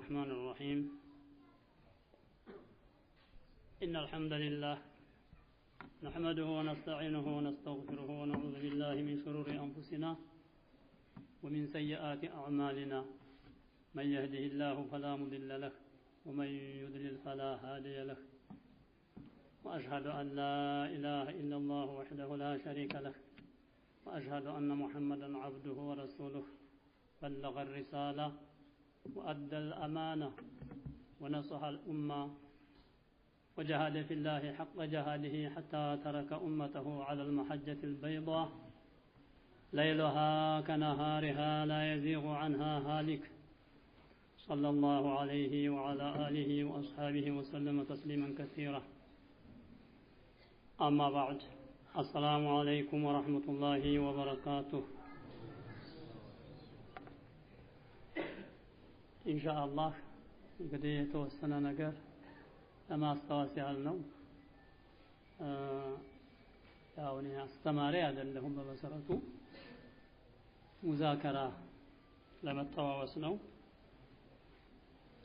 الرحمن الرحيم إن الحمد لله نحمده ونستعينه ونستغفره ونعوذ بالله من شرور أنفسنا ومن سيئات أعمالنا من يهده الله فلا مضل له ومن يضلل فلا هادي له وأشهد أن لا إله إلا الله وحده لا شريك له وأشهد أن محمدا عبده ورسوله بلغ الرسالة وأدى الأمانة ونصح الأمة وجاهد في الله حق جهاده حتى ترك أمته على المحجة البيضاء ليلها كنهارها لا يزيغ عنها هالك صلى الله عليه وعلى آله وأصحابه وسلم تسليما كثيرا أما بعد السلام عليكم ورحمة الله وبركاته إن شاء الله قد يتوسنا نقر لما استواسي على يعني استماري هذا اللي هم بسرطوا مذاكرة لما التواوسنوا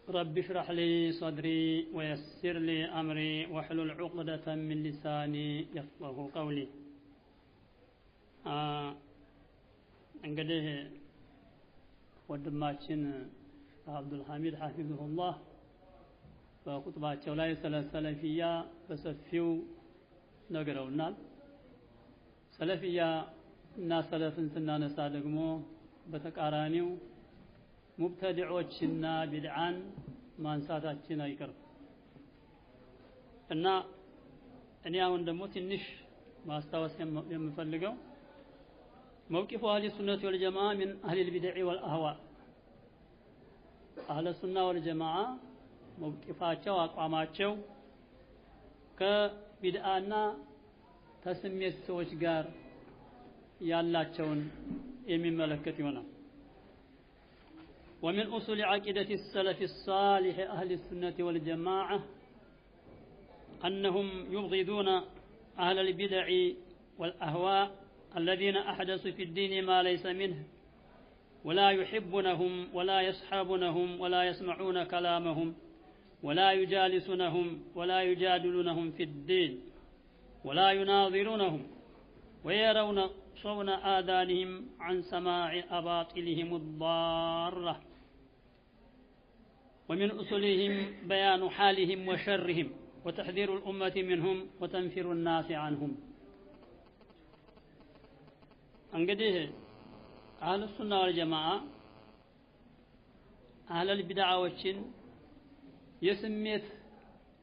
رب اشرح لي صدري ويسر لي أمري واحلل عقدة من لساني يفقه قولي انقده ودماتشن عبد الحميد حفظه الله በኹጥባቸው ላይ ስለ ሰለፊያ በሰፊው ነግረውናል። ሰለፊያ እና ሰለፍን ስናነሳ ደግሞ በተቃራኒው ሙብተዲዖችና ቢድዓን ማንሳታችን አይቀርም እና እኔ አሁን ደግሞ ትንሽ ማስታወስ የምፈልገው موقف أهل السنة والجماعة من أهل البدع والأهواء أهل السنة والجماعة موقفاتቸው አቋማቸው ከቢድዓና ተስሜት ሰዎች ጋር ያላቸውን የሚመለከት ይሆናል ومن أصول عقيدة السلف الصالح أهل السنة والجماعة أنهم يبغضون أهل البدع والأهواء الذين أحدثوا في الدين ما ليس منه ولا يحبونهم ولا يصحابونهم ولا يسمعون كلامهم ولا يجالسونهم ولا يجادلونهم في الدين ولا يناظرونهم ويرون صون آذانهم عن سماع أباطلهم الضارة ومن أصولهم بيان حالهم وشرهم وتحذير الأمة منهم وتنفير الناس عنهم እንግዲህ አህለ ሱና ወልጀማዓ አህለል ቢድዓዎችን የስሜት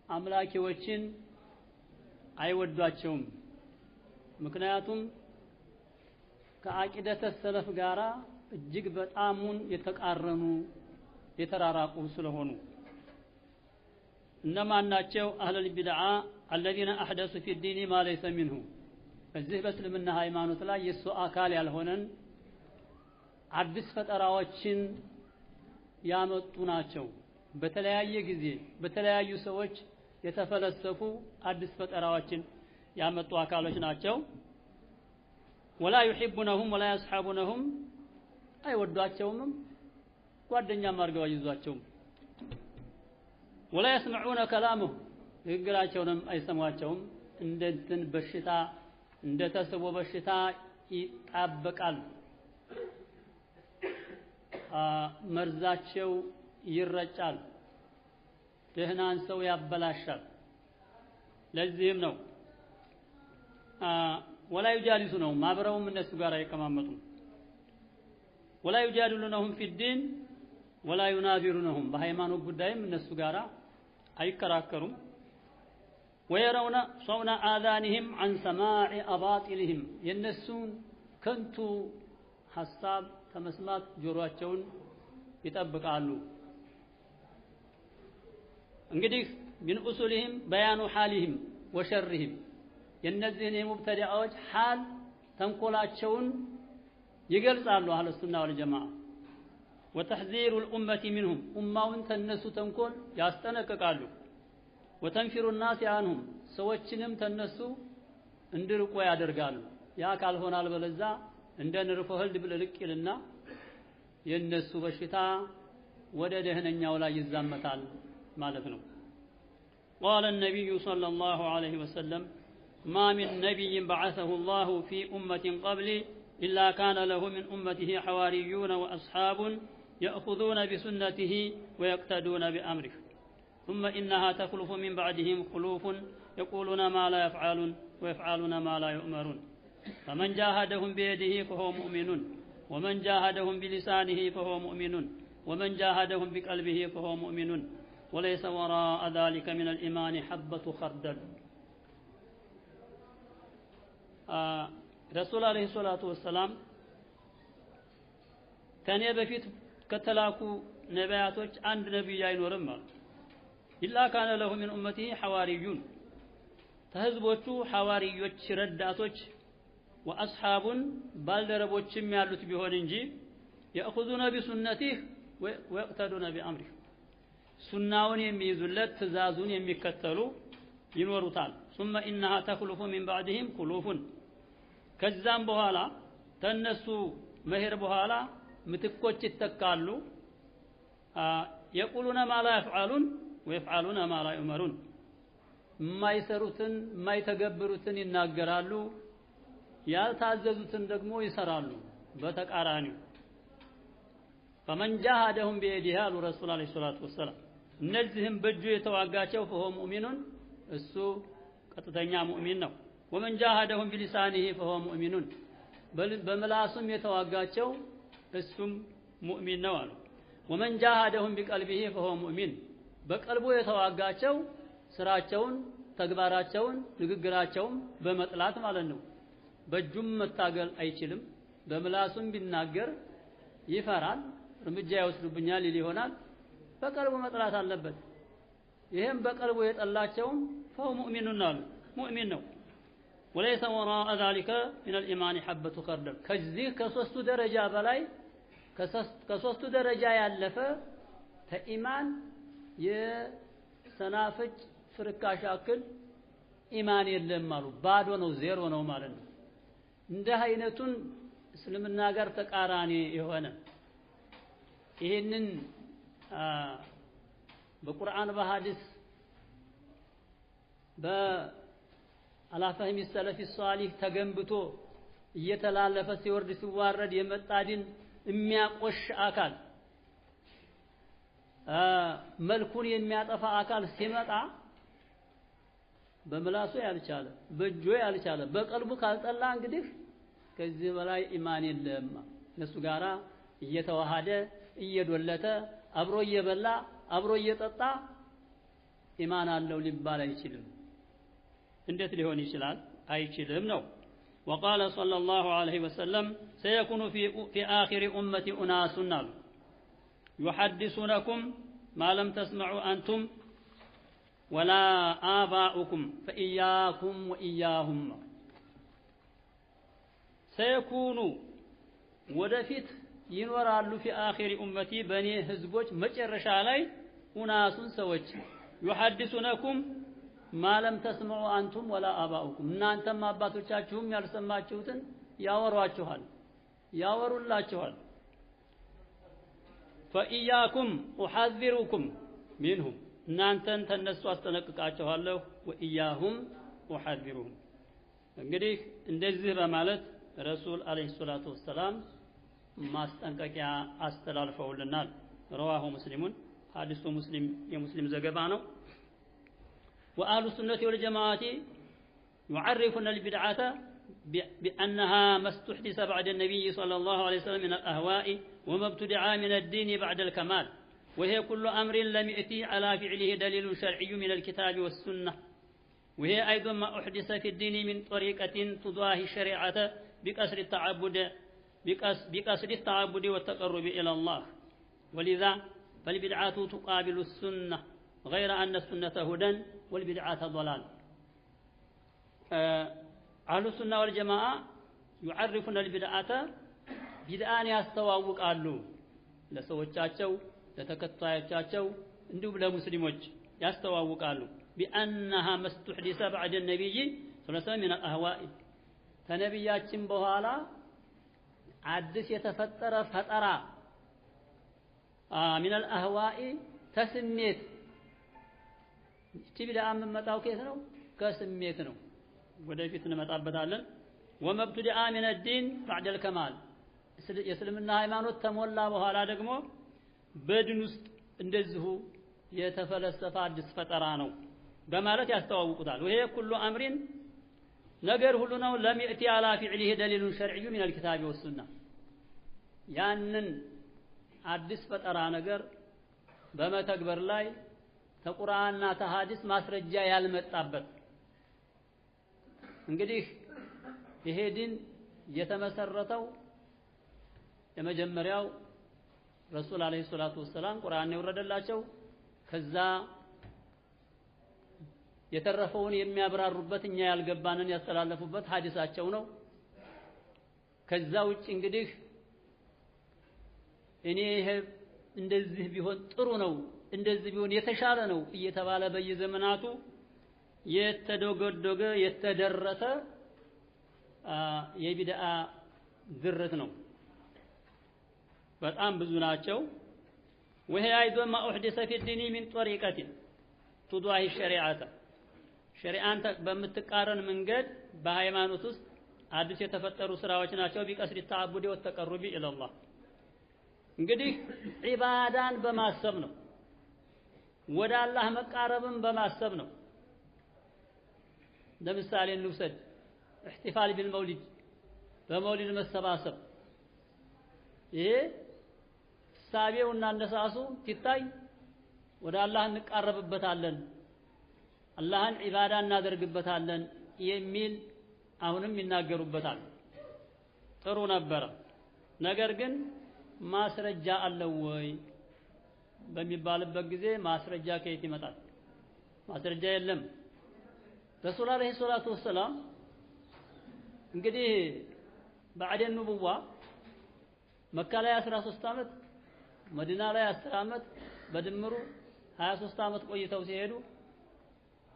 አምላኪዎችን አይወዷቸውም ምክንያቱም ከአቂደተ ሰለፍ ጋራ እጅግ በጣሙን የተቃረኑ የተራራቁ ስለሆኑ እነማን ናቸው አህለል ቢድዓ الذين احدثوا في الدين ما ليس منه በዚህ በእስልምና ሃይማኖት ላይ የሱ አካል ያልሆነን አዲስ ፈጠራዎችን ያመጡ ናቸው በተለያየ ጊዜ በተለያዩ ሰዎች የተፈለሰፉ አዲስ ፈጠራዎችን ያመጡ አካሎች ናቸው ولا يحبونهم ولا يصحابونهم አይወዷቸውም ጓደኛም አድርገው አይዟቸውም ولا يسمعون كلامه ንግግራቸውንም አይሰሟቸውም እንደንትን በሽታ እንደተሰቦ በሽታ ይጣበቃል መርዛቸው ይረጫል ደህናን ሰው ያበላሻል ለዚህም ነው ولا يجالسونهم ማብረውም እነሱ ጋር አይቀማመጡም ولا يجادلونهم في الدين ولا يناظرونهم በሃይማኖት ጉዳይም እነሱ ጋር አይከራከሩም ويرون صون آذانهم عن سماع أباطلهم ينسون كنتو حساب كمسمات جرواتشون يطبقالو እንግዲህ من أصولهم بيان حالهم وشرهم የነዚህን የሙብተዲዓዎች حال ተንኮላቸውን ይገልጻሉ አህለ ሱና ወልጀማዓ وتحذير الأمة منهم ኡማውን ተነሱ ተንኮል ያስጠነቅቃሉ وتنفر الناس عنهم ሰዎችንም ተነሱ እንድርቆ ያደርጋሉ ያ ካልሆነ አልበለዛ እንደ ንርፎ ህልድ ብለልቅ ይልና የነሱ በሽታ ወደ ደህነኛው ላይ ይዛመታል ማለት ነው قال النبي صلى الله عليه وسلم ما من نبي بعثه الله في أمة قبلي إلا كان له من أمته حواريون وأصحاب يأخذون بسنته ويقتدون بأمره ثم إنها تخلف من بعدهم خلوف يقولون ما لا يفعلون ويفعلون ما لا يؤمرون فمن جاهدهم بيده فهو مؤمن ومن جاهدهم بلسانه فهو مؤمن ومن جاهدهم بقلبه فهو مؤمن وليس وراء ذلك من الإيمان حبة خردل رسول عليه الصلاة والسلام كان يبفيت كتلاكو نبياتوች አንድ ነብይ አይኖርም ማለት ኢላ ካነ ለሁ ሚን ኡመቲሂ ሐዋሪዩን ተህዝቦቹ ሐዋሪዮች ረዳቶች ወአስሐቡን ባልደረቦችም ያሉት ቢሆን እንጂ يأخذون بسنته ويقتدون بأمره ሱናውን የሚይዙለት ትእዛዙን የሚከተሉ ይኖሩታል ثم إنها تخلف من بعدهم خلوف ከዛም በኋላ ተነሱ መሄር በኋላ ምትኮች ይተካሉ يقولون ما لا يفعلون ويفعلون ما لا يؤمرون የማይሰሩትን የማይተገብሩትን ይናገራሉ ያልታዘዙትን ደግሞ ይሰራሉ በተቃራኒው فمن جاهدهم بيده قال رسول الله صلى الله عليه وسلم እነዚህም በእጁ የተዋጋቸው فهو مؤمن እሱ ቀጥተኛ ሙእሚን ነው ومن جاهدهم بلسانه فهو مؤمن በመላሱም የተዋጋቸው እሱም ሙእሚን ነው አሉ ومن جاهدهم بقلبه فهو مؤمن በቀልቡ የተዋጋቸው ስራቸውን ተግባራቸውን ንግግራቸውን በመጥላት ማለት ነው በእጁም መታገል አይችልም በመላሱም ቢናገር ይፈራል እርምጃ ይወስዱብኛል ይሆናል በቀልቡ መጥላት አለበት ይሄም በቀልቡ የጠላቸውም فهو مؤمن ነው ሙእሚን ነው وليس وراء ذلك من الإيمان حبة خردل ከዚህ ከሶስቱ ደረጃ በላይ ከሶስቱ ደረጃ ያለፈ ተኢማን የሰናፍጭ ፍርካሽ አክል ኢማን የለም አሉ ባዶ ነው ዜሮ ነው ማለት ነው እንደ አይነቱን እስልምና ጋር ተቃራኒ የሆነ ይሄንን በቁርአን በሐዲስ በአላፈህም ሰለፊ ሷሊህ ተገንብቶ እየተላለፈ ሲወርድ ሲዋረድ የመጣድን የሚያቆሽ አካል መልኩን የሚያጠፋ አካል ሲመጣ በመላሱ ያልቻለ በእጁ ያልቻለ በቀልቡ ካልጠላ እንግዲህ ከዚህ በላይ ኢማን የለም እነሱ ጋራ እየተዋሃደ እየዶለተ አብሮ እየበላ አብሮ እየጠጣ ኢማን አለው ሊባል አይችልም እንዴት ሊሆን ይችላል አይችልም ነው وقال صلى الله عليه وسلم سيكون في آخر أمة أناس يحدثونكم ما لم تسمعوا أنتم ولا آباؤكم فإياكم وإياهم سيكون ودفت ينورالو في آخر أمتي بني حزبوች መጨረሻ ላይ أناس ሰዎች يحدثونكم ما لم تسمعوا أنتم ولا آباؤكم እናንተም አባቶቻችሁም ያልሰማችሁትን ያወሯችኋል ያወሩላችኋል فإياكم أحذركم منهم እናንተን ተነሱ አስጠነቅቃችኋለሁ وإياهم أحذرهم እንግዲህ እንደዚህ በማለት ረሱል አለይሂ ሰላቱ ወሰለም ማስጠንቀቂያ አስተላልፈውልናል رواه مسلم حديث مسلم የሙስሊም ዘገባ ነው وأهل السنة والجماعة يعرفون البدعة بأنها ما استحدث بعد النبي صلى الله عليه وسلم من الأهواء وما ابتدع من الدين بعد الكمال وهي كل أمر لم يأتي على فعله دليل شرعي من الكتاب والسنة وهي أيضا ما أحدث في الدين من طريقة تضاهي الشريعة بقصد التعبد والتقرب إلى الله ولذا فالبدعة تقابل السنة غير أن السنة هدى والبدعة ضلال أهل السنة والجماعة يعرفون البدعة بدعان يستواوق قالوا لسوچاچو ለተከታዮቻቸው እንዲሁም ለሙስሊሞች ያስተዋውቃሉ بأنها مستحدث بعد النبي صلى الله عليه وسلم من الأهواء ተነቢያችን በኋላ አዲስ የተፈጠረ ፈጠራ من الأهواء تسميت تبدأ من متاو كيف نو كسميت نو وده في سنة متابدالن ومبتدأ من الدين بعد الكمال يسلمنا ሃይማኖት ተሞላ በኋላ ደግሞ በድን ውስጥ እንደዚሁ የተፈለሰፈ አዲስ ፈጠራ ነው በማለት ያስተዋውቁታል وهي كل امر ነገር ሁሉ ነው لم يأتي على فعله دليل شرعي من الكتاب والسنة ያንን አዲስ ፈጠራ ነገር በመተግበር ላይ ተቁርአንና ተሐዲስ ማስረጃ ያልመጣበት እንግዲህ ይሄ ዲን የተመሰረተው የመጀመሪያው ረሱል አለይሂ ሰላቱ ወሰለም ቁርአን የወረደላቸው ከዛ የተረፈውን የሚያብራሩበት እኛ ያልገባንን ያስተላለፉበት ሐዲሳቸው ነው ከዛ ውጭ እንግዲህ እኔ ይሄ እንደዚህ ቢሆን ጥሩ ነው እንደዚህ ቢሆን የተሻለ ነው እየተባለ በየዘመናቱ የተደገደገ የተደረተ የቢድዓ ዝርት ነው በጣም ብዙ ናቸው وهي ايضا ما احدث في الدين من طريقه تضاهي الشريعه شريعان በምትቃረን መንገድ በሃይማኖት ውስጥ አዲስ የተፈጠሩ ስራዎች ናቸው ቢቀስድ ተዓቡድ ወተቀርቢ الى الله እንግዲህ ዒባዳን በማሰብ ነው ወደ አላህ መቃረብን በማሰብ ነው ለምሳሌ እንውሰድ احتفال بالمولد በመውሊድ መሰባሰብ ይሄ ሳቢውና እንደሳሱ ሲታይ ወደ አላህ እንቃረብበታለን አላህን ዒባዳ እናደርግበታለን የሚል አሁንም ይናገሩበታል ጥሩ ነበር ነገር ግን ማስረጃ አለው ወይ በሚባልበት ጊዜ ማስረጃ ከየት ይመጣል ማስረጃ የለም ረሱል አለይሂ ሰላቱ ወሰለም እንግዲህ بعد النبوة መካ ላይ 13 አመት መዲና ላይ 10 አመት በድምሩ 23 አመት ቆይተው ሲሄዱ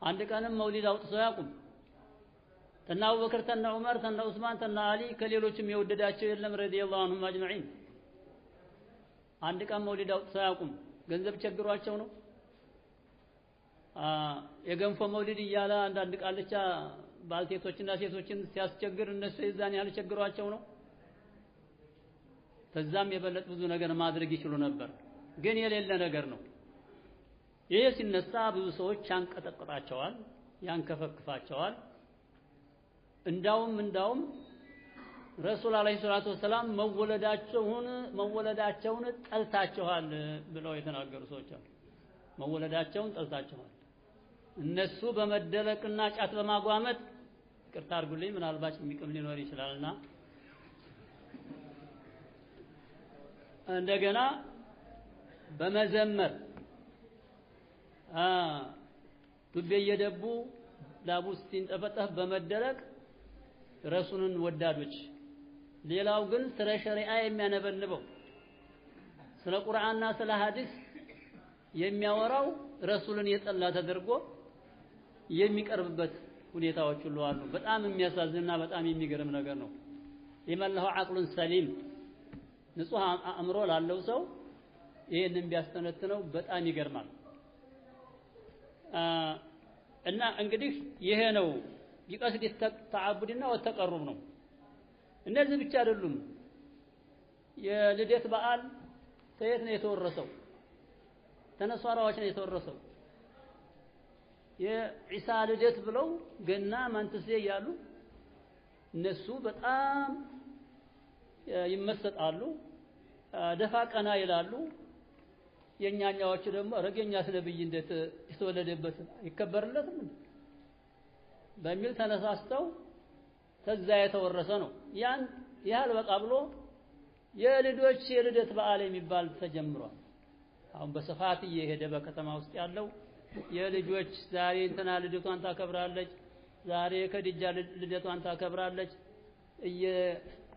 አንድ ቀንም መውሊድ አውጥተው ያቁም ተና አቡበክር ተና ዑመር ተና ዑስማን ተና አሊ ከሌሎችም የወደዳቸው የለም ረዲየላሁ ዐንሁም አጅመዒን አንድ ቀን መውሊድ አውጥተው ያቁም ገንዘብ ቸግሯቸው ነው የገንፎ መውሊድ እያለ አንዳንድ ቃልቻ ባልቴቶችና ሴቶችን ሲያስቸግር እነሱ የዛን ያህል ቸግሯቸው ነው ከዛም የበለጥ ብዙ ነገር ማድረግ ይችሉ ነበር ግን የሌለ ነገር ነው ይሄ ሲነሳ ብዙ ሰዎች ያንቀጠቅጣቸዋል ያንከፈክፋቸዋል እንዳውም ረሱል አለይሂ ሰላቱ ወሰለም መወለዳቸውን ጠልታቸዋል ብለው የተናገሩ ሰዎች አሉ መወለዳቸውን ጠልታቸዋል እነሱ በመደለቅና ጫት በማጓመጥ ቅርታ አድርጉልኝ ምናልባት የሚቅም ሊኖር ይችላልና እንደገና በመዘመር ዱቤ እየደቡ ላቡስቲን ጠፈጠፍ በመደለቅ ረሱልን ወዳዶች ሌላው ግን ስለ ሸሪዓ የሚያነበንበው ስለ ቁርአንና ስለ ሐዲስ የሚያወራው ረሱልን የጠላ ተደርጎ የሚቀርብበት ሁኔታዎች ሁሉ አሉ በጣም የሚያሳዝንና በጣም የሚገርም ነገር ነው የመለሁ አቅሉን ሰሊም ንጹህ አእምሮ ላለው ሰው ይሄንን ቢያስተነትነው በጣም ይገርማል እና እንግዲህ ይሄ ነው ይቀስድ ተዓቡድና ወተቀሩብ ነው እነዚህ ብቻ አይደሉም የልደት በዓል ከየት ነው የተወረሰው ተነሷራዎች ነው የተወረሰው የኢሳ ልደት ብለው ገና ማንተሴ ያሉ እነሱ በጣም ይመሰጣሉ ደፋ ቀና ይላሉ የኛኛዎቹ ደግሞ ረገኛ ስለብይ እንዴት የተወለደበት ይከበርለትም በሚል ተነሳስተው ከዛ የተወረሰ ነው ያን ያህል በቃ ብሎ የልጆች የልደት በዓል የሚባል ተጀምሯል አሁን በስፋት እየሄደ በከተማ ውስጥ ያለው የልጆች ዛሬ እንትና ልደቷን ታከብራለች ዛሬ ከዲጃ ልደቷን ታከብራለች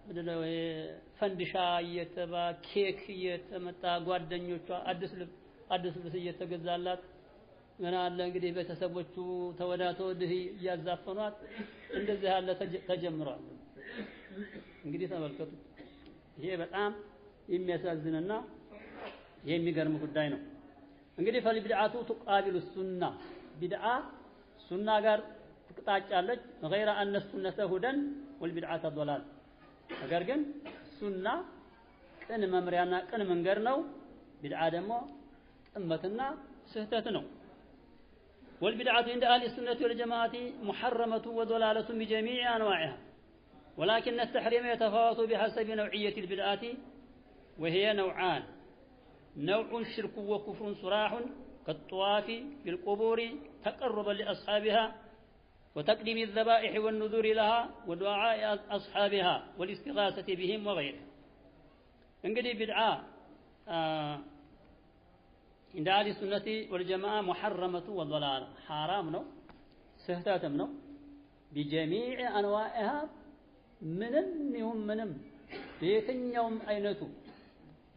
ምንድነው ፈንዲሻ እየተባ ኬክ እየተመጣ ጓደኞቿ አዲስ ልብስ እየተገዛላት ምን አለ እንግዲህ ቤተሰቦቹ ተወዳተውድህ ያዛፈኗት እንደዚህ ያለ ተጀምሯል እንግዲህ ተመልከቱ ይሄ በጣም የሚያሳዝንና ይሄ የሚገርም ጉዳይ ነው። እንግዲህ ፈልቢድዓቱ تقابل السنة ቢድዓ ሱና ጋር ትቅጣጫለች غير أن السنة هدى والبدعة ضلال ነገር ግን ሱና ቅን መምሪያና ቅን መንገድ ነው ቢድዓ ደግሞ ጥመትና ስህተት ነው والبدعة عند أهل السنة والجماعة محرمة وضلالة بجميع أنواعها ولكن التحريم يتفاوت بحسب نوعية البدعة وهي نوعان نوع شرك وكفر صراح كالطواف بالقبور تقربا لأصحابها وتقديم الذبائح والنذور لها ودعاء أصحابها والاستغاثة بهم وغيره انقدي بدعاء عند أهل السنة والجماعة محرمة وضلالة حرام نو سهتاتم نو بجميع أنواعها منم بيتن يوم أينتو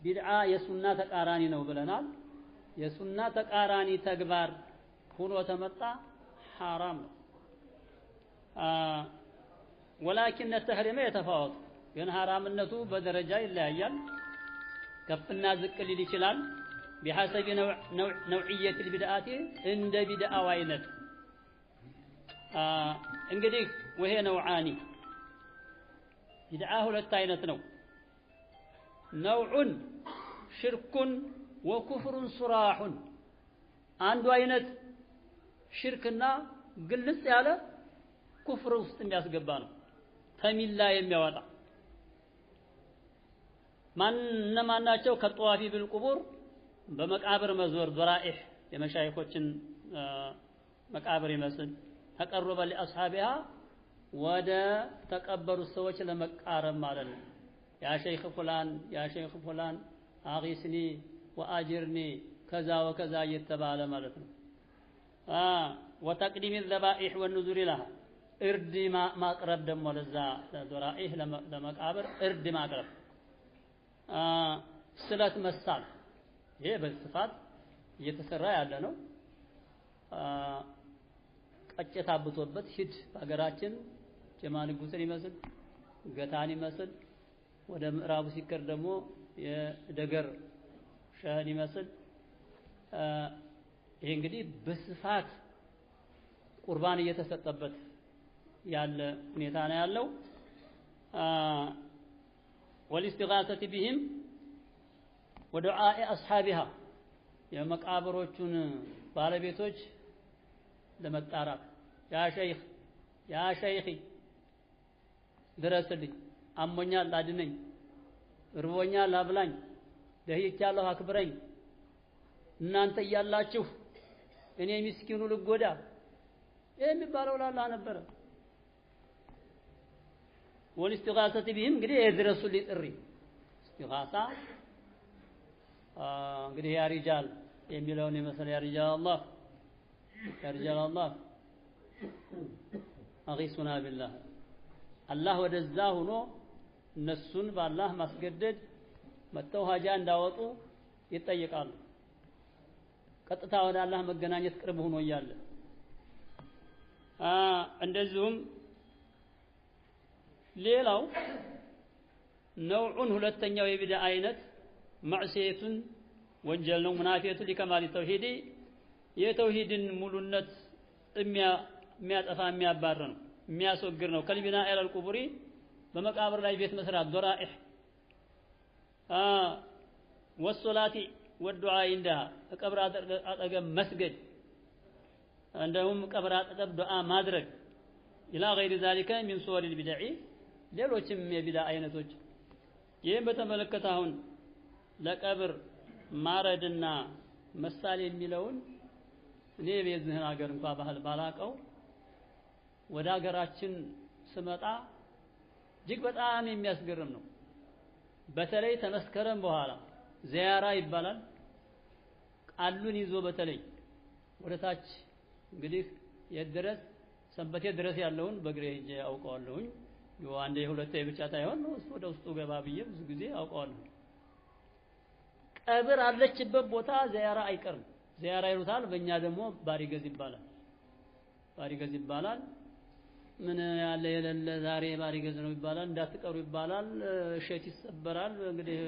بدعاء يسنة تقاراني نو بلنال يسنة تقاراني تكبار كونوا تمتع حرام ولكن التحريم يتفاوت ين حرامنته بدرجة إلا يال كفنا ذكر لي يشلال بحسب نوعية البدعات عند بدعة واينت انقدي وهي نوعاني بدعة ሁለት አይነት ነው نوع شرك وكفر صراح አንዱ አይነት ሽርክና ግልጽ ያለ ኩፍር ውስጥ የሚያስገባ ነው ከሚላ የሚያወጣ ማናቸው ከጧፊ بالقبور በመቃብር መዞር ضرائح የመሻይኾችን መቃብር ይመስል ተቀርበ ለአስሐቢها ወደ ተቀበሩ ሰዎች ለመቃረብ ማለት ነው ያ ሸይኽ ፉላን አጊስኒ ወአጅርኒ ከዛ ወከዛ እየተባለ ማለት ነው وتقديم الذبائح والنذور لها እርድ ማቅረብ ደግሞ ለዛ ضرائح ለመቃብር እርድ ማቅረብ ስለት መሳል ይሄ በስፋት እየተሰራ ያለ ነው ቀጨታ አብቶበት ሂድ በሀገራችን ጀማል ጉስን ይመስል ገታን ይመስል ወደ ምዕራቡ ሲከር ደግሞ የደገር ሸህን ይመስል ይሄ እንግዲህ በስፋት ቁርባን እየተሰጠበት ያለ ሁኔታ ነው ያለው والاستغاثة بهم ودعاء أصحابها የመቃብሮቹን ባለቤቶች ለመጣራት ያ ሸይኽ ድረስልኝ አሞኛል አድነኝ እርቦኛል አብላኝ ደህይቻለሁ አክብረኝ እናንተ ያላችሁ እኔ ምስኪኑ ልጎዳ የሚባለው ለአላህ ነበር والاستغاثة بهم እንግዲህ የድረሱልኝ ጥሪ استغاثة እንግዲህ ያ ሪጃል የሚለውን የመሰለ ያ ሪጃል አላህ አጊሱና ቢላህ አላህ ወደዛ ሆኖ እነሱን በአላህ ማስገደድ መተው ሀጃ እንዳወጡ ይጠይቃሉ ቀጥታ ወደ አላህ መገናኘት ቅርብ ሆኖ እያለ እንደዚሁም ሌላው ነውዑን ሁለተኛው የቢድዓ አይነት ማዕሲየቱን ወንጀል ነው ሙናፊየቱ ለከማል ተውሂድ የተውሂድን ሙሉነት የሚያጠፋ የሚያባር ነው የሚያስወግር ነው ከልቢና ኢላል ቁቡሪ በመቃብር ላይ ቤት መስራት ضرائح ወሶላቲ ወዱዓ እንደها ቀብር አጠገብ መስገድ እንደውም ቀብር አጠገብ ዱዓ ማድረግ ኢላ غير ذلك من صور البدع ሌሎችም የቢድዓ አይነቶች ይሄን በተመለከተ አሁን ለቀብር ማረድና መሳል የሚለውን እኔ በዚህን ሀገር እንኳን ባህል ባላቀው ወደ ሀገራችን ስመጣ እጅግ በጣም የሚያስገርም ነው በተለይ ተመስከረም በኋላ ዚያራ ይባላል ቃሉን ይዞ በተለይ ወደታች እንግዲህ የድረስ ሰንበቴ ድረስ ያለውን በግሬ ሄጄ አውቀዋለሁኝ አንዴ ሁለቴ ብቻ ታይሆን ነው ወደ ውስጡ ገባ ብዬ ብዙ ጊዜ አውቀዋለሁ ቀብር አለችበት ቦታ ዚያራ አይቀርም ዚያራ ይሉታል በእኛ ደግሞ ባሪገዝ ይባላል ምን ያለ የሌለ ዛሬ ባሪገዝ ነው ይባላል እንዳትቀሩ ይባላል ሸት ይሰበራል እንግዲህ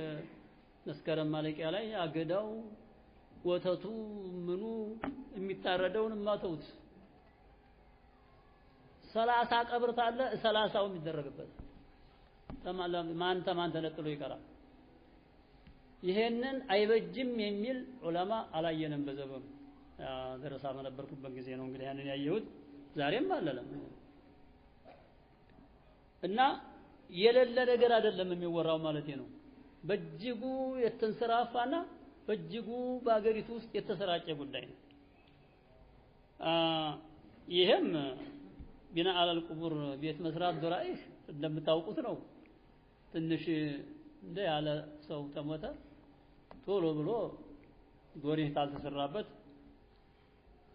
መስከረም ማለቂያ ላይ አገዳው ወተቱ ምኑ የሚታረደውን ማተውት 30 ቀብር ታለ 30ው የሚደረግበት ማን ተነጥሎ ይቀራል ይሄንን አይበጅም የሚል ዑለማ አላየንም በዘመኑ ደረሳ በነበርኩበት ጊዜ ነው እንግዲህ ያንን ያየሁት ዛሬም አለለም እና የሌለ ነገር አይደለም የሚወራው ማለት ነው በእጅጉ የተንሰራፋና በእጅጉ በአገሪቱ ውስጥ የተሰራጨ ጉዳይ ነው ይሄም ቢና አለል ቁቡር ቤት መስራት ዱራይህ እንደምታውቁት ነው ትንሽ እንደ ያለ ሰው ተሞተ ቶሎ ብሎ ዶሪህ ታልተሰራበት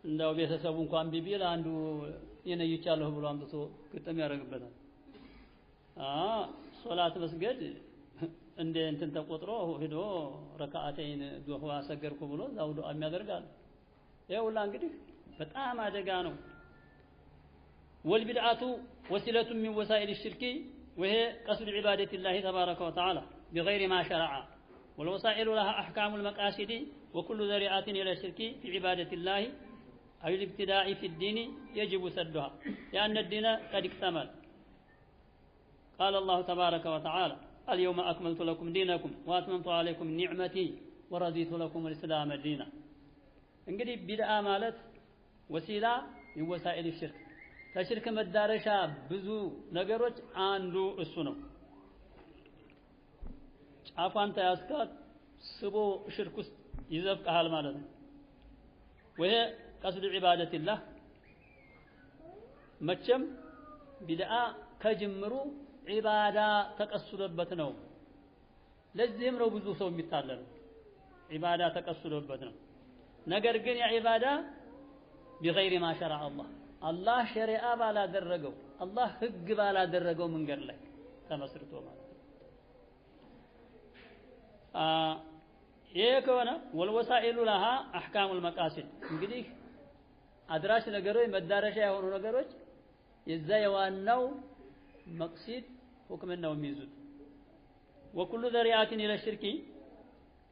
እንዳው ቤተሰቡ እንኳን ቢቢል አንዱ የነይቻለሁ ብሎ አምጥቶ ግጥም ያደርግበታል ሶላት መስገድ እንደ እንትን ተቆጥሮ ሄዶ ረካዓተይን ዱዓ ሰገርኩ ብሎ ዛው ዱዓ የሚያደርጋል ይኸውላ እንግዲህ በጣም አደጋ ነው والبدعه وسيله من وسائل الشرك وهي قصد عباده الله تبارك وتعالى بغير ما شرع والوسائل لها احكام المقاصد وكل ذريعه الى الشرك في عباده الله او الابتداع في الدين يجب سدها لان الدين قد اكتمل قال الله تبارك وتعالى اليوم أكملت لكم دينكم وأتممت عليكم نعمتي ورضيت لكم الإسلام دينا እንግዲህ ቢድዓ ማለት ወሲላ ይወሳኢል ሽርክ ከሽርክ መዳረሻ ብዙ ነገሮች አንዱ እሱ ነው ጫፋን ተያስካት ስቦ ሽርክ ውስጥ ይዘፍቃል ማለት ነው ወይ ቀስዱ ዒባደቲላህ መቼም ቢድዓ ከጅምሩ ዒባዳ ተቀስዶበት ነው ለዚህም ነው ብዙ ሰው የሚታለለው ዒባዳ ተቀስዶበት ነው ነገር ግን ያ ዒባዳ بغير ما شرع الله ሸሪዓ ባላደረገው አላህ ህግ ባላደረገው መንገድ ላይ ተመስርቶ ማለት ነው ይሄ ከሆነ ወልወሳኢሉ لها احكام المقاصد እንግዲህ አድራሽ ነገሮች መዳረሻ የሆኑ ነገሮች የዛ የዋናው مقصد حكمنا وميزود وكل ذريعة إلى الشرك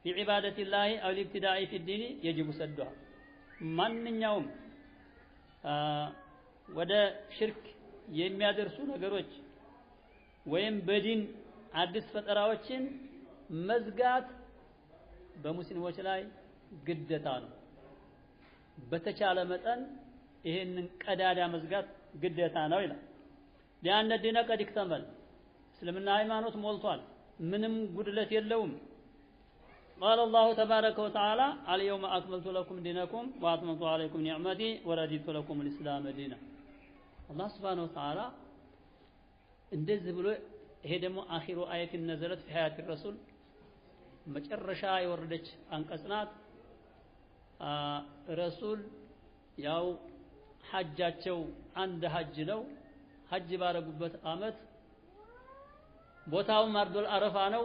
في عبادة الله أو الابتداء في الدين يجب سدها من يوم ودا شرك የሚያደርሱ ነገሮች ወይም በዲን አዲስ ፈጠራዎችን መዝጋት በሙስሊሞች ላይ ግዴታ ነው በተቻለ መጠን ይሄንን ቀዳዳ መዝጋት ግዴታ ነው ይላል لأن الدين قد اكتمل اسلمنا ሃይማኖት ሞልቷል ምንም ጉድለት የለውም قال الله تبارك وتعالى اليوم أكملت لكم دينكم وأتممت عليكم نعمتي ورضيت لكم الإسلام دينا الله سبحانه وتعالى እንደዚህ ብሎ ይሄ ደግሞ አኺሩ አየት ነዘረት في حياة الرسول መጨረሻ የወረደች አንቀጽ ናት ረሱል ያው ሐጃቸው አንድ ሐጅ ነው ሐጅ ባረጉበት አመት ቦታው ማርዶል አረፋ ነው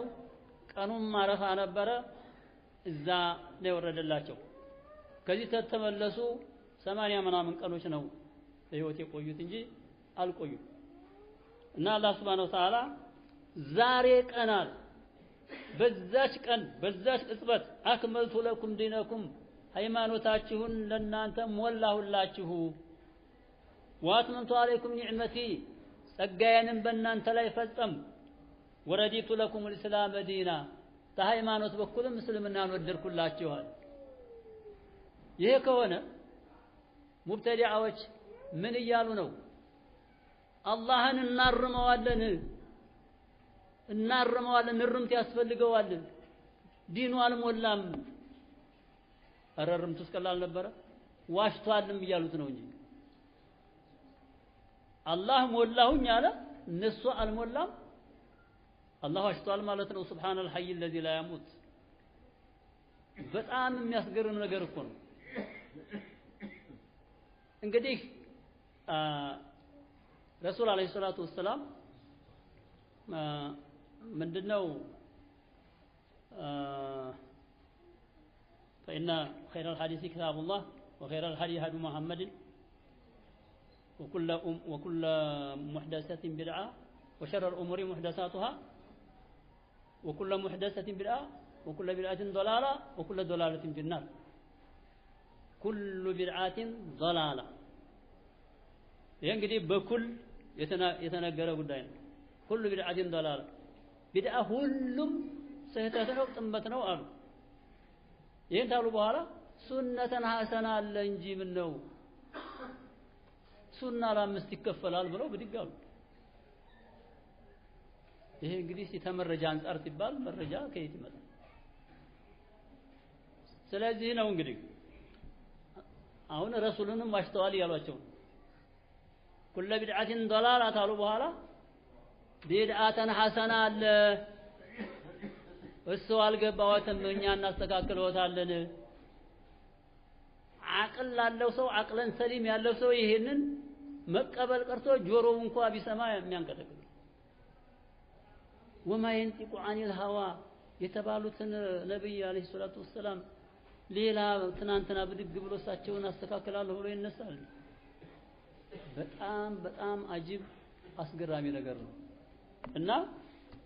ቀኑም አረፋ ነበረ እዛ ነው ወረደላቸው ከዚህ ተተመለሱ 80 ምናምን ቀኖች ነው በህይወት የቆዩት እንጂ አልቆዩም እና አላህ Subhanahu Wa Ta'ala ዛሬ ቀናል በዛች ቀን በዛች ቅጽበት አክመልቱ ለኩም ዲነኩም ሃይማኖታችሁን ለናንተ ሞላሁላችሁ واتممت عليكم نعمتي ጸጋዬንም በእናንተ ላይ ፈጸም ወረዲቱ ለኩም الاسلام دينا በሃይማኖት በኩልም እስልምናን ወደድኩላችኋል ይሄ ከሆነ ሙብተዲዓዎች ምን እያሉ ነው አላህን እናርመዋለን እርምት ያስፈልገዋል ዲኑ አልሞላም አረርምቱ እስከላል ነበረ ዋሽቷልም እያሉት ነው እንጂ አላህ ሞላሁኝ አለ እነሱ አልሞላም አላህ ዋሽቷል ማለት ነው ሱብሃነል ሐይ الذي لا يموت በጣም የሚያስገርም ነገር እኮ ነው እንግዲህ ረሱል አለይሂ ሰላቱ ወሰለም ምንድነው فإن خير الحديث كتاب الله وخير الهدي هدي محمد وكل محدثة بدعة وشر الأمور محدثاتها وكل محدثة بدعة وكل بدعة ضلالة وكل ضلالة في النار كل بدعة ضلالة ይሄ እንግዲህ በኩል የተነገረ ጉዳይ ነው ሁሉ ቢድዓቲን ضلاله ቢድዓ ሁሉም ስህተት ነው ጥመት ነው አሉ ይሄን ታሉ በኋላ ሱነተን ሐሰና አለ እንጂ ምን ነው ሱና ለአምስት ይከፈላል ብለው ብድግ አሉ ይሄ እንግዲህ ሲተመረጃ አንፃር ሲባል መረጃ ከየት ይመጣል ስለዚህ ነው እንግዲህ አሁን ረሱልንም ዋሽተዋል ያሏቸው كل بدعة ضلالة قالوا بهالا بدعة حسنة السؤال قبوات من الناس تكاكلوتالن عقل ላለው ሰው عقلا سليم ያለው ሰው ይሄንን መቀበል ቀርቶ ጆሮው እንኳን ቢሰማ የሚያንቀጠቅጥ وما ينطق عن الهوى የተባሉትን ነብይ አለይሂ ሰላቱ ወሰለም ሌላ ትናንትና ብድግ ብሎ እሳቸውን አስተካክላለሁ ብሎ ይነሳል በጣም አጂብ አስገራሚ ነገር ነው እና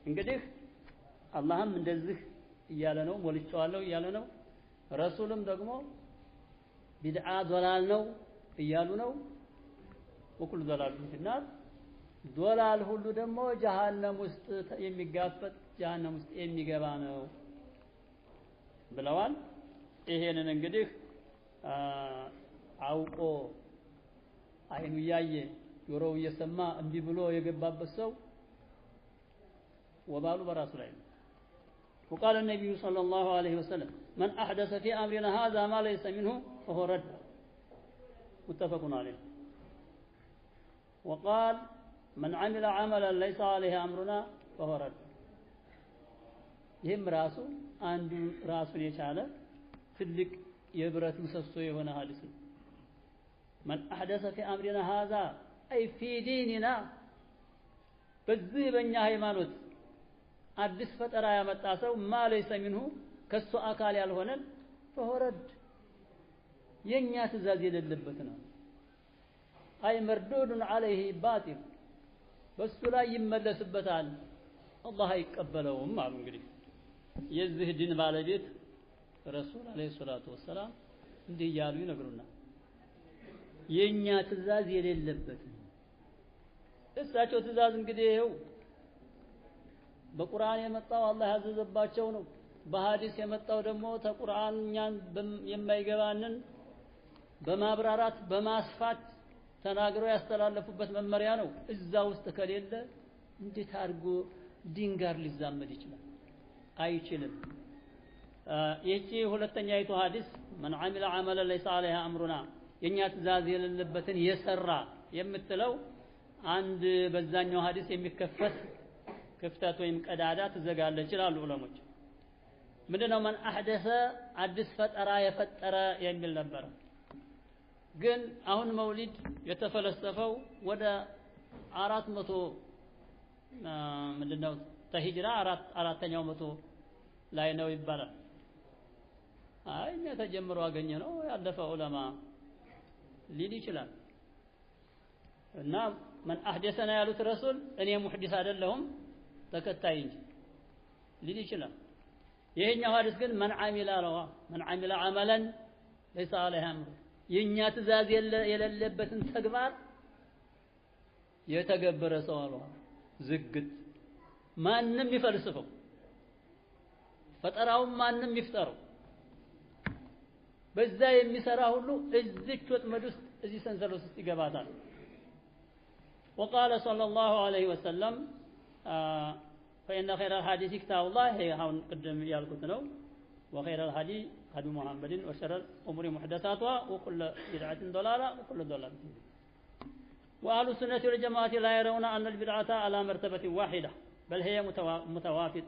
እንግዲህ አላህም እንደዚህ እያለ ነው ሞልጫዋለሁ እያለ ነው ረሱልም ደግሞ ቢድዓ ضلال ነው እያሉ ነው ወኩል ضلال ፊናር ضلال ሁሉ ደግሞ ጀሃነም ውስጥ የሚጋፈጥ ጀሃነም ውስጥ የሚገባ ነው ብለዋል ይሄንን እንግዲህ አውቆ አይኑ ያየ ጆሮው እየሰማ እንዲ ብሎ የገባበት ሰው ወባሉ በራሱ ላይ ነው وقال النبي صلى الله عليه وسلم من أحدث في أمرنا هذا ما ليس منه فهو رد متفق عليه وقال من عمل عملا ليس عليه أمرنا فهو رد يهم راسه አንዱ ራሱን የቻለ ትልቅ የብረት ምሰሶ የሆነ ሐዲስ ነው من أحدث في أمرنا هذا أي في ديننا በዚህ በእኛ ሃይማኖት አዲስ ፈጠራ ያመጣ ሰው ما ليس منه ከሱ አካል ያልሆነ فهو رد የኛ ትእዛዝ የሌለበት ነው أي مردود عليه باطل በሱ ላይ ይመለስበታል አላህ አይቀበለውም አሉ እንግዲህ የዚህ ዲን ባለቤት ረሱል አለይሂ ሰላቱ ወሰላም እንዲህ ያሉ ይነግሩናል የኛ ትእዛዝ የሌለበት እሳቸው ትእዛዝ እንግዲህ ይኸው በቁርአን የመጣው አላህ ያዘዘባቸው ነው በሐዲስ የመጣው ደግሞ ተቁርአን እኛን የማይገባንን በማብራራት በማስፋት ተናግረው ያስተላለፉበት መመሪያ ነው እዛ ውስጥ ከሌለ እንዴት አድርጎ ዲን ጋር ሊዛመድ ይችላል አይችልም ይህቺ ሁለተኛይቱ ሐዲስ من عمل عملا ليس عليه امرنا የኛ ትእዛዝ የሌለበትን የሰራ የምትለው አንድ በዛኛው ሐዲስ የሚከፈት ክፍተት ወይም ቀዳዳ ትዘጋለች ይላሉ ዑለሞች ምንድነው من احدث አዲስ ፈጠራ የፈጠረ የሚል ነበር ግን አሁን መውሊድ የተፈለሰፈው ወደ 400 ምንድነው ተሂጅራ አራተኛው መቶ ላይ ነው ይባላል አይ እኛ ተጀምሮ አገኘ ነው ያለፈ ዑለማ ሊል ይችላል እና من احدثنا ያሉት ረሱል እኔ ሙህዲስ አይደለሁም ተከታይ እንጂ ሊል ይችላል ይሄኛው ሐዲስ ግን من عمل عملا ليس عليه امر የኛ ትእዛዝ የሌለበትን ተግባር የተገበረ ሰው አሉ ዝግት ማንንም ይፈልስፈው ፈጠራው ማንንም ይፍጠረው በዛ የሚሰራ ሁሉ እዚች ወጥመድ ውስጥ እዚህ ሰንሰለት ውስጥ ይገባታል وقال صلى الله عليه وسلم فإن خير الحديث كتاب الله هون قدم يالكوت ነው وخير الهدي هدي محمد وشر الأمور محدثاتها وكل بدعة ضلالة وكل ضلالة وأهل السنة والجماعة لا يرون أن البدعة على مرتبة واحدة بل هي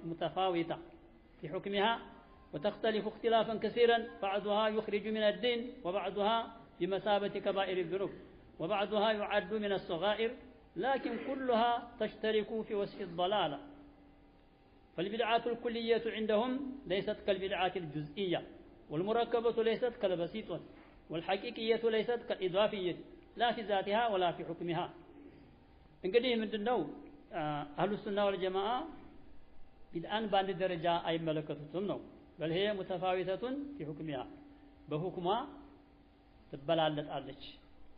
متفاوتة في حكمها وتختلف اختلافا كثيرا بعضها يخرج من الدين وبعضها بمثابة كبائر الذنوب وبعضها يعد من الصغائر لكن كلها تشترك في وصف الضلالة فالبدعات الكلية عندهم ليست كالبدعات الجزئية والمركبة ليست كالبسيطة والحقيقية ليست كالإضافية لا في ذاتها ولا في حكمها እንግዲህ ምንድነው አህሉ ሱና ወል ጀማዓ ቢድአን በአንድ ደረጃ አይመለከቱትም ነው بل هي متفاوتة في حكمها بحكمها تبلالطالچ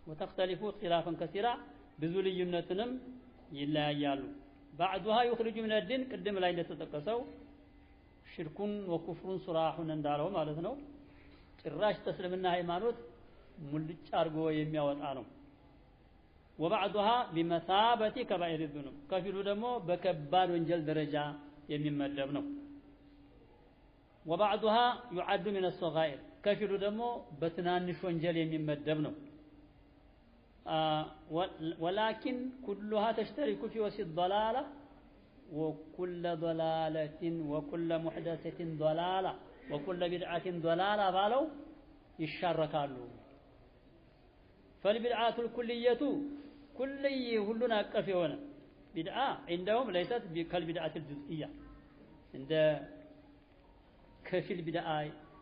وتختلف اختلافا كثيرا ብዙ ልዩነትንም ይለያያሉ بعضها يخرج من الدين قدم ላይ እንደተጠቀሰው ሽርኩን ወኩፍሩን ሱራሁን እንዳለው ማለት ነው ጭራሽ ተስልምና ሃይማኖት ሙልጭ አርጎ የሚያወጣ ነው وبعضها بمثابه كبائر الذنوب ከፊሉ ደግሞ በከባድ ወንጀል ደረጃ የሚመደብ ነው وبعضها يعد من الصغائر ከፊሉ ደግሞ በትናንሽ ወንጀል የሚመደብ ነው ولكن كلها تشترك في وصف الضلاله وكل ضلاله وكل محدثه ضلاله وكل بدعه ضلاله ባለው ይሻረካሉ فالبدعات الكليه كليه ሁሉን አቀፍ የሆነ ቢድዓ عندهم ليست كالبدعه الجزئيه እንደ ከፊል ቢድዓ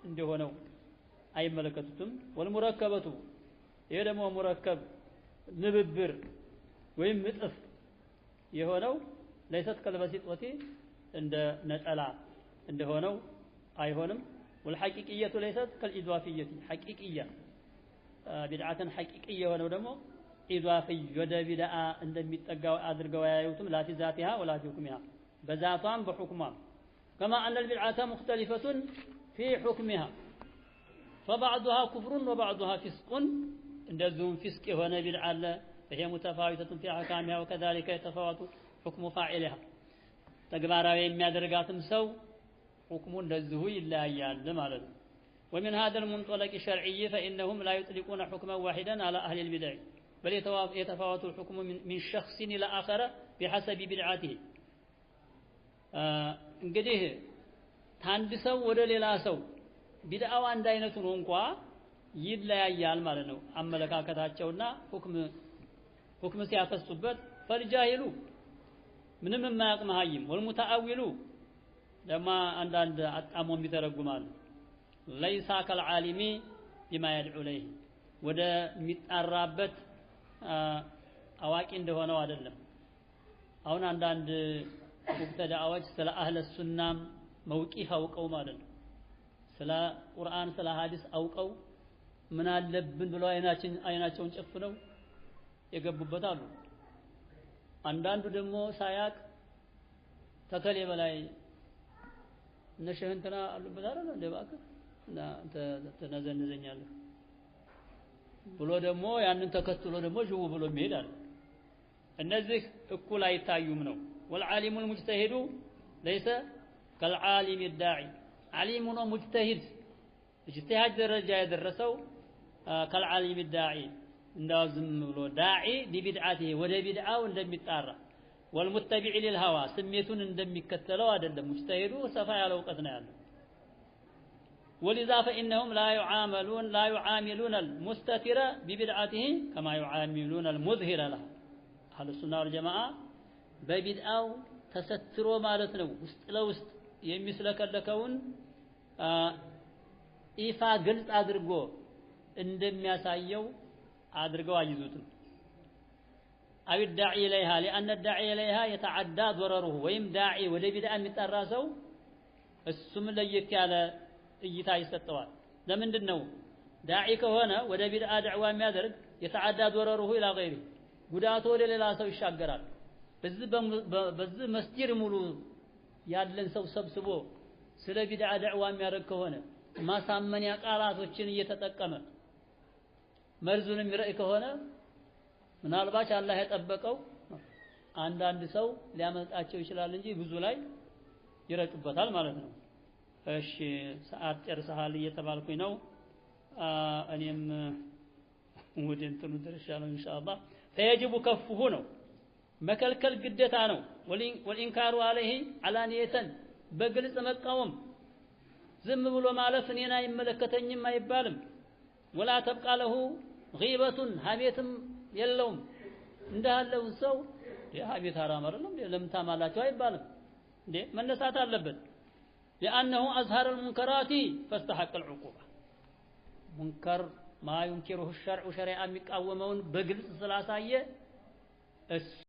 እንደሆነው አይመለከቱትም والمركبه ይሄ ደግሞ ሙረከብ ንብብር ወይም ምጥፍ የሆነው ليست كالبسيطه እንደ ነጠላ እንደሆነው አይሆንም والحقيقيه ليست كالاضافيه حقيقيه بدعه حقيقيه የሆነው ደግሞ ኢضافي ወደ ቢድዓ እንደሚጠጋው አድርገው ያዩትም ላቲ ذاتها ولا حكمها በዛቷም በሁክሟም كما ان البدعه مختلفه في حكمها فبعضها كفر وبعضها فسق እንደዚሁም ፊስቅ የሆነ ቢድዓ አለ ይሄ متفاوتة في احكامها وكذلك يتفاوت حكم فاعلها ተግባራዊ የሚያደርጋትም ሰው حكሙ እንደዚሁ ይለያያል ማለት ነው ومن هذا المنطلق الشرعي فانهم لا يطلقون حكما واحدا على اهل البدع بل يتفاوت الحكم من شخص الى اخر بحسب بدعته እንግዲህ ታንድ ሰው ወደ ሌላ ሰው ቢድዓው አንድ አይነቱ ነው እንኳን ይለያያል ማለት ነው አመለካከታቸውና ሁክም ሲያፈሱበት فالجاهل ምንም የማያውቅ መሃይም والمتأول ለማ አንዳንድ አጣሞ የሚተረጉማል ليس كالعالم بما يدعو له ወደ ሚጣራበት አዋቂ እንደሆነው አይደለም አሁን አንዳንድ ሙብተዳዎች ስለ አህለ ሱናም መውቂፍ አውቀው ማለት ነው ስለ ቁርአን ስለ ሐዲስ አውቀው ምን አለብን ብለው አይናቸውን ጨፍነው የገቡበት አሉ አንዳንዱ ደግሞ ሳያቅ ተከሌ በላይ ነሽህንተና አሉበት አይደል እንደ ባክ እና ተነዘነዘኛለህ ብሎ ደግሞ ያንን ተከትሎ ደግሞ ጅው ብሎ ይሄዳል እነዚህ እኩል አይታዩም ነው والعالم المجتهد ليس كالعالم الداعي عليم ومجتهد اجتهاد درجه يدرسው كالعالم الداعي እንዳው ዝም ብሎ ዳዒ ቢድዓቴ ወደ ቢድዓው እንደሚጣራ والمتبع للهوى ስሜቱን እንደሚከተለው አይደለም ሙጅተሂዱ ሰፋ ያለ ዕውቀት ነው ያለው ولذا فانهم لا يعاملون المستتر ببدعته كما يعاملون المظهر له اهل السنه والجماعه በቢድዓው ተሰትሮ ማለት ነው ውስጥ ለውስጥ የሚስለከለከውን ኢፋ ግልጽ አድርጎ እንደሚያሳየው አድርገው አይዙትም አው الداعي اليها لان الداعي اليها يتعدى ضرره ወይም ዳዒ ወደ ቢድዓ የሚጣራ ሰው እሱም ለየት ያለ እይታ ይሰጠዋል ለምንድን ነው ዳዒ ከሆነ ወደ ቢድዓ ዳዕዋ የሚያደርግ يتعدى ضرره الى غيره ጉዳቱ ወደ ሌላ ሰው ይሻገራል በዚህ መስጂድ ሙሉ ያለን ሰው ሰብስቦ ስለ ቢድዓ ዳዕዋ የሚያደርግ ከሆነ ማሳመኒያ ቃላቶችን እየተጠቀመ መርዙን የሚረይ ከሆነ ምናልባት አላህ የጠበቀው አንዳንድ ሰው ሊያመጣቸው ይችላል እንጂ ብዙ ላይ ይረጩበታል ማለት ነው እሺ ሰዓት ጨርሰሃል እየተባልኩኝ ነው እኔም ወደ እንትኑ ደርሻለሁ ኢንሻአላህ فيجب كفه ነው መከልከል ግዴታ ነው والانكار عليه علانيه በግልጽ መቃወም ዝም ብሎ ማለፍ እኔን አይመለከተኝም አይባልም ولا تبقى له غيبه ሀሜትም የለውም እንዳለው ሰው የሀሜት حرام አይደለም ለምታ ማላቸው አይባልም እንዴ መነሳት አለበት لانه اظهر المنكرات فاستحق العقوبه منكر ما ينكره الشرع شريعه የሚቃወመውን በግልጽ ስላሳየ